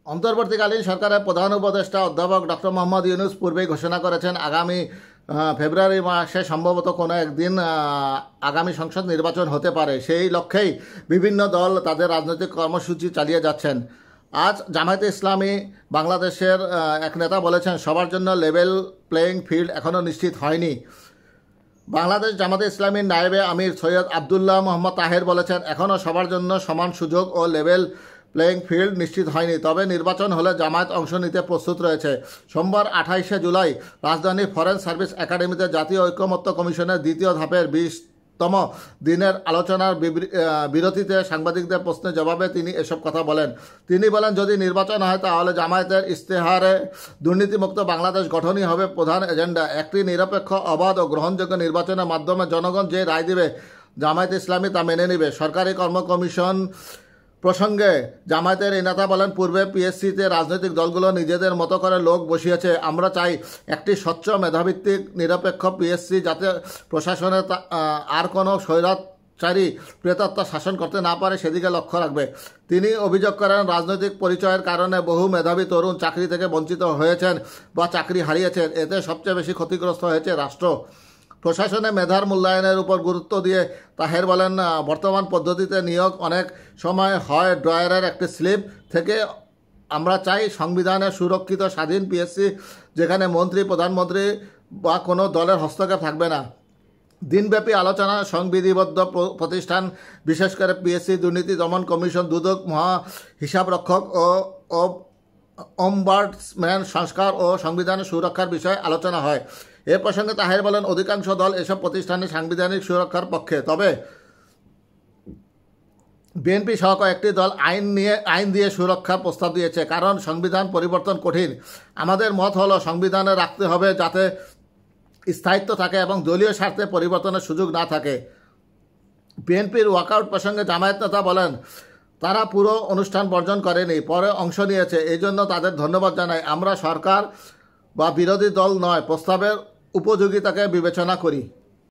অন্তর্বর্তীকালীন সরকারের প্রধান উপদেষ্টা অধ্যাপক ডক্টর মোহাম্মদ ইউনূস পূর্বেই ঘোষণা করেছেন আগামী ফেব্রুয়ারি মাসে সম্ভবত কোনো একদিন আগামী সংসদ নির্বাচন হতে পারে। সেই লক্ষ্যেই বিভিন্ন দল তাদের রাজনৈতিক কর্মসূচি চালিয়ে যাচ্ছেন। আজ জামায়াতে ইসলামী বাংলাদেশের এক নেতা বলেছেন, সবার জন্য লেভেল প্লেয়িং ফিল্ড এখনও নিশ্চিত হয়নি। বাংলাদেশ জামায়াতে ইসলামীর নায়েবে আমির সৈয়দ আবদুল্লাহ মোহাম্মদ তাহের বলেছেন, এখনও সবার জন্য সমান সুযোগ ও লেভেল প্লেয়িং ফিল্ড নিশ্চিত হয়নি, তবে নির্বাচন হলে জামায়াত অংশ নিতে প্রস্তুত রয়েছে। সোমবার 28শে জুলাই রাজধানীর ফরেন সার্ভিস একাডেমিতে জাতীয় ঐকমত্য কমিশনের দ্বিতীয় ধাপের 20তম দিনের আলোচনার বিরতিতে সাংবাদিকদের প্রশ্নের জবাবে তিনি এসব কথা বলেন। তিনি বলেন, যদি নির্বাচন হয় তাহলে জামায়াতের ইশতেহারে দুর্নীতিমুক্ত বাংলাদেশ গঠনই হবে প্রধান এজেন্ডা। একটি নিরপেক্ষ, অবাধ ও গ্রহণযোগ্য নির্বাচনের মাধ্যমে জনগণ যে রায় দিবে জামায়াত ইসলামী তা মেনে নেবে। সরকারি কর্ম কমিশন প্রসঙ্গে জামায়াতের এই নেতা বলেন, পূর্বে পিএসসিতে রাজনৈতিক দলগুলো নিজেদের মতো করে লোক বসিয়েছে। আমরা চাই একটি স্বচ্ছ, মেধাভিত্তিক, নিরপেক্ষ পিএসসি, যাতে প্রশাসনে আর কোনো স্বৈরাচারী প্রেতাত্মা শাসন করতে না পারে সেদিকে লক্ষ্য রাখবে। তিনি অভিযোগ করেন, রাজনৈতিক পরিচয়ের কারণে বহু মেধাবী তরুণ চাকরি থেকে বঞ্চিত হয়েছেন বা চাকরি হারিয়েছেন। এতে সবচেয়ে বেশি ক্ষতিগ্রস্ত হয়েছে রাষ্ট্র। প্রশাসনে মেধার মূল্যায়নের উপর গুরুত্ব দিয়ে তাহের বলেন, বর্তমান পদ্ধতিতে নিয়োগ অনেক সময় হয় ড্রয়ারের একটি স্লিপ থেকে। আমরা চাই সংবিধানে সুরক্ষিত স্বাধীন পিএসসি, যেখানে মন্ত্রী, প্রধানমন্ত্রী বা কোনো দলের হস্তক্ষেপ থাকবে না। দিনব্যাপী আলোচনা সংবিধিবদ্ধ প্রতিষ্ঠান, বিশেষ করে পিএসসি, দুর্নীতি দমন কমিশন, দুদক, মহা হিসাবরক্ষক ও অম্বার্ডসম্যান সংস্কার ও সংবিধানের সুরক্ষার বিষয়ে আলোচনা হয়। এ প্রসঙ্গে তাহের বলেন, অধিকাংশ দল এসব প্রতিষ্ঠানের সাংবিধানিক সুরক্ষার পক্ষে, তবে বিএনপি সহ কয়েকটি দল আইন দিয়ে সুরক্ষার প্রস্তাব দিয়েছে, কারণ সংবিধান পরিবর্তন কঠিন। আমাদের মত হলো, সংবিধানে রাখতে হবে যাতে স্থায়িত্ব থাকে এবং দলীয় স্বার্থে পরিবর্তনের সুযোগ না থাকে। বিএনপির ওয়াকআউট প্রসঙ্গে জামায়াত নেতা বলেন, তারা পুরো অনুষ্ঠান বর্জন করেনি, পরে অংশ নিয়েছে, এই জন্য তাদের ধন্যবাদ জানাই। আমরা সরকার বা বিরোধী দল নয়, প্রস্তাবের উপযোগিতাকে বিবেচনা করি।